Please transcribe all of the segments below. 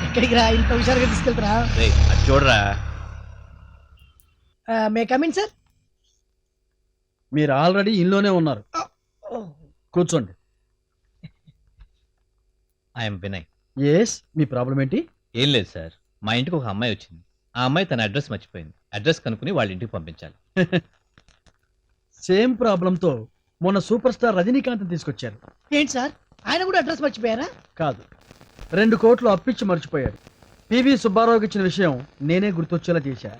ఎక్కడికి రా, ఇంత హుషారుగా తీసుకెళ్తారా? రేయ్, అది చూడరా. May come in sir. మీరు ఆల్రెడీ ఇంట్లోనే ఉన్నారు, కూర్చోండి. ఐఎమ్ వినయ్. ఎస్, మీ ప్రాబ్లం ఏంటి? ఏం లేదు సార్, మా ఇంటికి ఒక అమ్మాయి వచ్చింది. ఆ అమ్మాయి తన అడ్రస్ మర్చిపోయింది. అడ్రస్ కనుక్కుని వాళ్ళ ఇంటికి పంపించాలి. సేమ్ ప్రాబ్లంతో మొన్న సూపర్ స్టార్ రజనీకాంత్ తీసుకొచ్చారు. ఏంటి సార్, ఆయన కూడా అడ్రస్ మర్చిపోయారా? కాదు, 2 కోట్లు అప్పిచ్చి మర్చిపోయాడు. పివి సుబ్బారావుకి ఇచ్చిన విషయం నేనే గుర్తొచ్చేలా చేశా.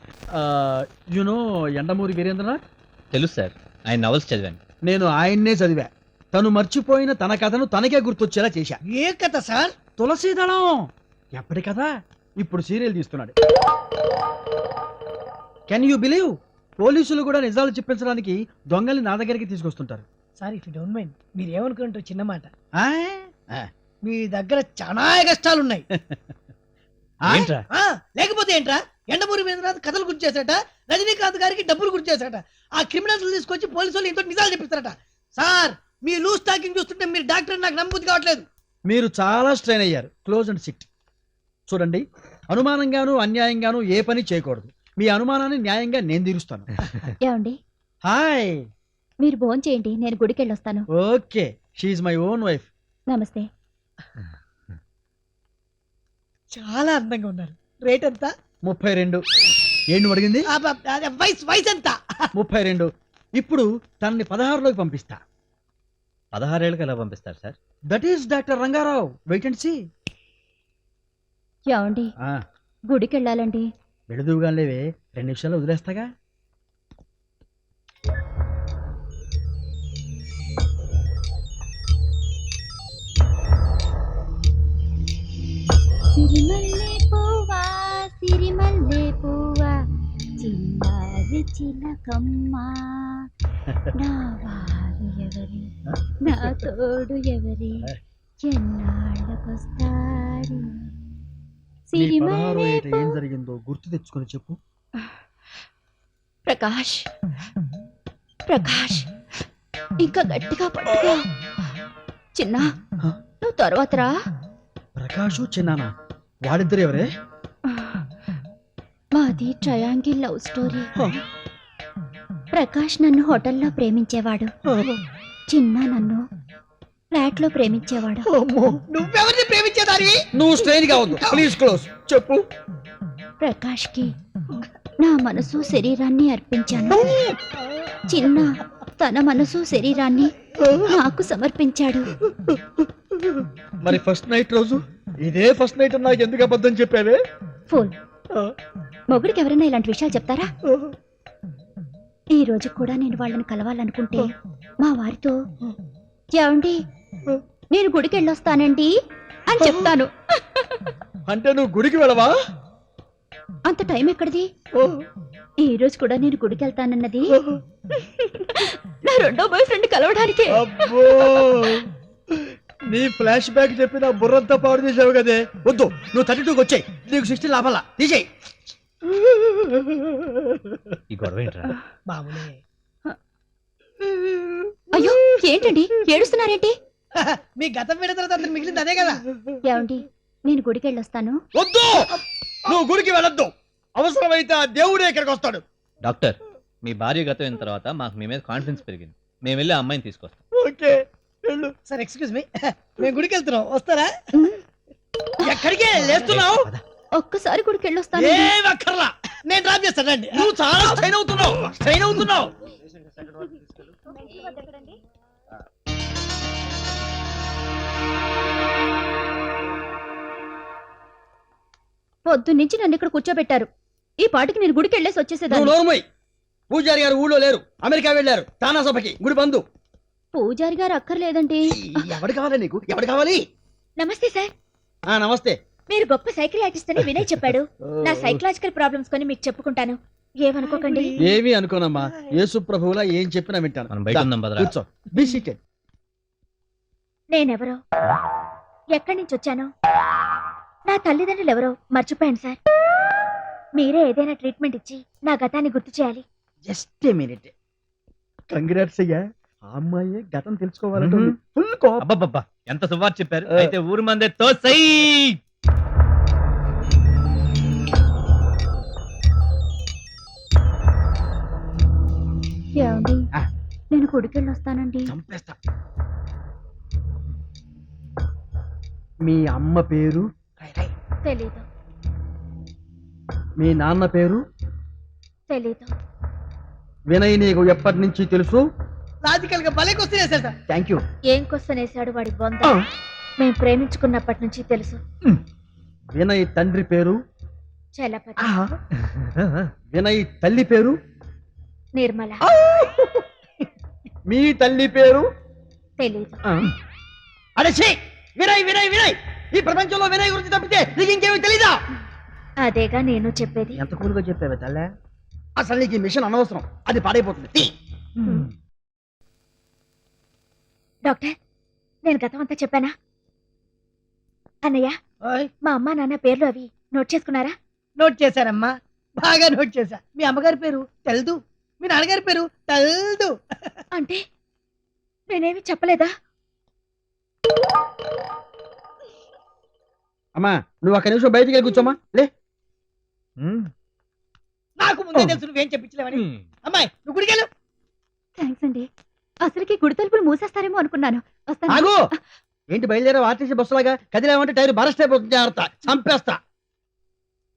యునో ఎండమూరి వీరేంద్రనాథ్? తెలుసు సార్, ఆయన నవల్స్ చదివాను. నేను ఆయన్నే చదివా. తను మర్చిపోయిన తన కథను తనకే గుర్తొచ్చేలా చేశా. ఏ కథ సార్? తులసీదళం. ఎప్పటి కథ ఇప్పుడు సీరియల్ తీస్తున్నాడు. కెన్ యూ బిలీవ్, పోలీసులు కూడా నిజాలు చెప్పించడానికి దొంగల్ని నా దగ్గరికి తీసుకొస్తుంటారు. Sir, if you don't mind, మీరు ఏమనుకుంటారు? చిన్న మాట, ఆ? మీ దగ్గర చాలా కష్టాలు ఉన్నాయి. ఏంట్రా? లేకపోతే ఏంట్రా, ఎండమూరి వీరేంద్రనాథ్ కథలు గుర్తు చేశాట, రజనీకాంత్ గారికి డబ్బులు గుర్తు చేశాట, ఆ క్రిమినల్స్ తీసుకొచ్చి పోలీసు వాళ్ళు ఇంతో నిజాలు చెప్పిస్తారట. సార్, మీ లూజ్ టాకింగ్ చూస్తుంటే మీరు డాక్టర్ నాకు నమ్మబుద్ధి కావట్లేదు. మీరు చాలా స్ట్రెయిన్ అయ్యారు. Close and SIT. చూడండి, అనుమానంగాను అన్యాయంగాను ఏ పని చేయకూడదు. మీ అనుమానాన్ని న్యాయంగా నేను తీరుస్తాను. ఏమండి, హాయ్. మీరు భోజనం చేయండి, నేను గుడికి వెళ్ళొస్తాను. Okay, she's my own wife. నమస్తే. చాలా అందంగా ఉన్నారు. రేట్ ఎంత? 32. ఏంటి అడిగింది? వయసు ఎంత? 32. ఇప్పుడు తనని 16లోకి పంపిస్తా. 16 ఏళ్ళకి ఎలా పంపిస్తారు sir? That is doctor Rangarao. Wait and see. ఏమండి, గుడికి వెళ్ళాలండి. వెళుదువుగా లేవే, 2 నిమిషాలు వదిలేస్తాగా. సిరిమల్లె పువ్వా, సిరిమల్లె పువ్వా, చిన్నారి చిలకమ్మ, నా వారు ఎవరి, నా తోడు ఎవరి, ఎన్నాళ్ళకొస్తారి. నీ 16వ ఏట ఏం జరిగిందో గుర్తు తెచ్చుకొని చెప్పు. ప్రకాష్, ప్రకాష్, ఇంకా గట్టిగా పట్టుకో. చిన్న, నువ్వు తర్వాత రా. ప్రకాషు చిన్నానా, వాడిద్దరు ఎవరే? మాది ట్రయాంగిల్ లవ్ స్టోరీ. ప్రకాష్ నన్ను హోటల్లో ప్రేమించేవాడు, చిన్న నన్ను ఫ్లాట్ లో ప్రేమించేవాడు. నువ్వెవరిని ప్రేమించేదారి? నువ్వు స్ట్రెయిన్ గా ఉంది. Please close. చెప్పు. ప్రకాష్ కి నా మనసు శరీరాన్ని అర్పించాను. చిన్న తన మనసు శరీరాన్ని నాకు సమర్పించాడు. మరి ఫస్ట్ నైట్ రోజు ఇదే ఫస్ట్ నైట్ నాకు ఎందుకు అబద్ధం చెప్పావే? ఫోన్ మొగుడికి ఎవరైనా ఇలాంటి విషయాలు చెప్తారా? ఈ రోజు కూడా నేను వాళ్ళని కలవాలనుకుంటే మా వారితో, ఏమండి నేను గుడికి వెళ్ళొస్తానండి అని చెప్తాను. అంటే నువ్వు గుడికి వెళ్ళవా? అంత టైం ఎక్కడిది? ఈ రోజు కూడా నేను గుడికి వెళ్తానన్నది నా 2వ బాయ్ ఫ్రెండ్ కలవడానికి. అబ్బో, నీ ఫ్లాష్ బ్యాక్ చెప్పి నా బుర్రంతా పాడు చేసావు కదే. వద్దు, నువ్వు 32కి వచ్చాయి. నీకు 16 లాభాలా తీసేయి. ఈ గొడవ ఏంట్రా? మామూలే. అయ్యో ఏంటండి ఏడుస్తున్నారేంటి? మీ గతం విడిన తర్వాత మిగిలింది అదే కదా. ఏమండి నేను గుడికి వెళ్ళొస్తాను. వద్దు, నువ్వు గుడికి వెళ్ళొద్దు. అవసరమైతే ఆ దేవుడే ఇక్కడికి వస్తాడు. డాక్టర్, మీ భార్య గతం అయిన తర్వాత మాకు మీ మీద కాన్ఫిడెన్స్ పెరిగింది. మేము వెళ్ళి ఆ అమ్మాయిని తీసుకొస్తాం. ఓకే, వెళ్ళు. సార్ ఎక్స్క్యూజ్ మీ, మేము గుడికి వెళ్తున్నాం, వస్తారా? ఎక్కడికే లేస్తున్నావు? ఒక్కసారి గుడికి వెళ్ళొస్తాను. ఏం అక్కర్లా, నేను డ్రాప్ చేస్తానండి. నువ్వు చాలా స్ట్రెయిన్ అవుతున్నావు. పొద్దున్నుంచి నన్ను ఇక్కడ కూర్చోబెట్టారు. ఈ పాటికి నేను గుడికి వెళ్ళేసి వచ్చేసేదాన్ని. పూజారి గారు ఊళ్ళో లేరు, అమెరికా వెళ్ళారు తానా సభకి. గుడి బంధు. పూజారి గారు అక్కర్లేదండి. ఎవడు కావాలి నీకు? ఎవడు కావాలి? నమస్తే సార్. నమస్తే. మీరు గొప్ప సైకియాట్రిస్ట్ అని వినయ్ చెప్పాడు. నా సైకలాజికల్ ప్రాబ్లమ్స్ కొని మీకు చెప్పుకుంటాను, ఏమనుకోకండి. ఏమీ అనుకోనమ్మా, యేసు ప్రభువులా ఏం చెప్పినా వింటాను. మనం బయట ఉందాం భద్రా. కూర్చో. Be seated. నేనెవరో, ఎక్కడి నుంచి వచ్చానో, నా తల్లిదండ్రులు ఎవరో మర్చిపోయాను సార్. మీరే ఏదైనా ట్రీట్మెంట్ ఇచ్చి నా గతాన్ని గుర్తు చేయాలి. Just a minute. కంగ్రాట్స్ అయ్యా, ఆ అమ్మాయి గతం తెలుసుకోవాలంటే ఫుల్ కోపం. అబ్బబ్బబ్బా, ఎంత సువార్ చెప్పారు. అయితే ఊరు మందే తోసై. ఏమండి ఆ. నేను గుడికెళ్ళి వస్తానండి. చంపేస్తా. మీ అమ్మ పేరు, తెలీదు మీ నాన్న పేరు, తెలీదు. వినయ్ నీకు ఎప్పటి నుంచి తెలుసు? లాజికల్ గా భలే క్వశ్చన్ వేశారు సార్. Thank you. ఏం క్వశ్చన్ వేశాడు వాడి బొంద? మేము ప్రేమించుకున్నప్పటి నుంచి తెలుసు. వినయ్ తండ్రి పేరు, చలపతి. వినయ్ తల్లి పేరు, నిర్మల. మీ తల్లి పేరు? తెలీదు. అరే ఛీ! వినయ్ వినయ్ వినయ్ ఈ ప్రపంచంలో వినయ్ గురించి తప్పితే నీకు ఇంకేమీ తెలీదా? అదేగా నేను చెప్పేది. ఎంత కూలుగా చెప్పావే తల్లే. అసలు నీకు ఈ మిషన్ అనవసరం, అది పాడైపోతుంది. తీ. డాక్టర్, నేను గతం అంతా చెప్పానా? అన్నయ్య, ఓయ్, మా అమ్మ నాన్న పేర్లు అవి నోట్ చేసుకున్నారా? నోట్ చేశారమ్మా, బాగా నోట్ చేశా. మీ అమ్మగారి పేరు తెల్దు, మీ నాన్నగారి పేరు తెల్దు. అంటే నేనేమి చెప్పలేదా? అమ్మా నువ్వు ఒక్క నిమిషం బయటికి వెళ్ళి కూర్చోమ్మా. లే. నాకు ముందే తెలుసు నువ్వేం చెప్పించలేవని. అమ్మాయి నువ్వు గుడికెళ్ళు. థ్యాంక్స్ అండి. అసలుకి గుడి తలుపులు మూసేస్తారేమో అనుకున్నాను. వస్తాను. ఆగు. ఏంటి బయలుదేరా ఆర్టీసీ బస్సులాగా? కదిలేమంటే టైర్ బరస్ట్ అయిపోతుంది. జాగ్రత్త, చంపేస్తా.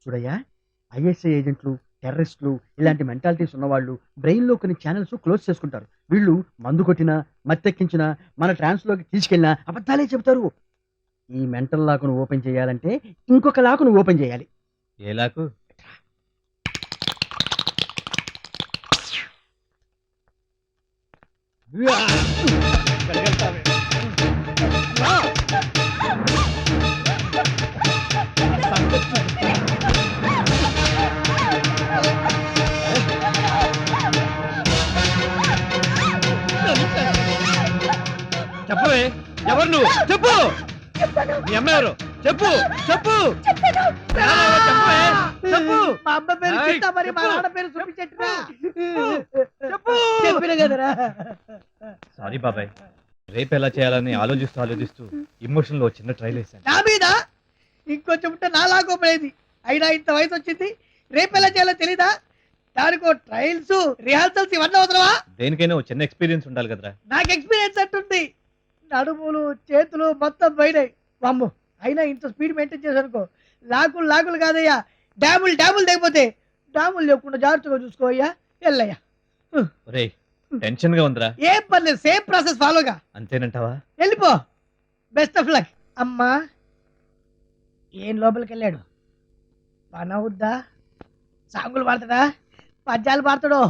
చూడయ్యా, ఐఎస్ఐ ఏజెంట్లు, టెర్రరిస్టులు, ఇలాంటి మెంటాలిటీస్ ఉన్నవాళ్ళు బ్రెయిన్ లో కొన్ని ఛానల్స్ క్లోజ్ చేసుకుంటారు. వీళ్ళు మందు కొట్టినా, మత్తెక్కించినా, మన ట్రాన్స్ లోకి తీసుకెళ్ళినా అబద్ధాలే చెబుతారు. ఈ మెంటల్ లాకును ఓపెన్ చేయాలంటే ఇంకొక లాకును ఓపెన్ చేయాలి. ఏలాకు చెప్పవే, ఎవరు నువ్వు? చెప్పు. మీ అమ్మ ఎవరు? చెప్పు చెప్పు. చెప్పవే, చెప్పు. మా అమ్మ పేరు ఏయ్, సీత, మరి మా చెప్పు. నాన్న పేరు చూపించట్టురా. చెప్పు. చెప్పిన కదరా. సారీ బాబాయ్, రేపు ఎలా చేయాలని ఆలోచిస్తూ ఇమోషన్ లో చిన్న ట్రైల్ వేసాను. నా మీద ఇంకొంచెం ఉంటే నా లాగోపడేది. అయినా ఇంత వయసు వచ్చింది, రేపు ఎలా చేయాలో తెలీదా? దానికో ట్రయల్స్, రిహార్సల్స్ ఇవన్నీ అవసరమా? దేనికైనా ఒక చిన్న ఎక్స్పీరియన్స్ ఉండాలి కదరా. నాకు ఎక్స్పీరియన్స్ అంటుంది. నడుములు చేతులు మొత్తం పోయినాయి. వామ్మో, అయినా ఇంత స్పీడ్ మెయింటైన్ చేశానుకో, లాకులు లాకులు కాదయ్యా, డ్యాములు డ్యాములు తెగిపోతే. డ్యాములు లేకుండా జాగ్రత్తగా చూసుకోయ్యా. వెళ్ళయ్యా. ఒరేయ్, టెన్షన్ గా ఉందిరా. ఏం పర్లేదు, సేమ్ ప్రాసెస్ ఫాలోగా. అంతేనంటావా? వెళ్ళిపో. Best of luck. అమ్మా, ఏం లోపలికి వెళ్ళాడు? పని అవుద్దా? సాంగులు పాడతాడా? పద్యాలు పాడతాడో?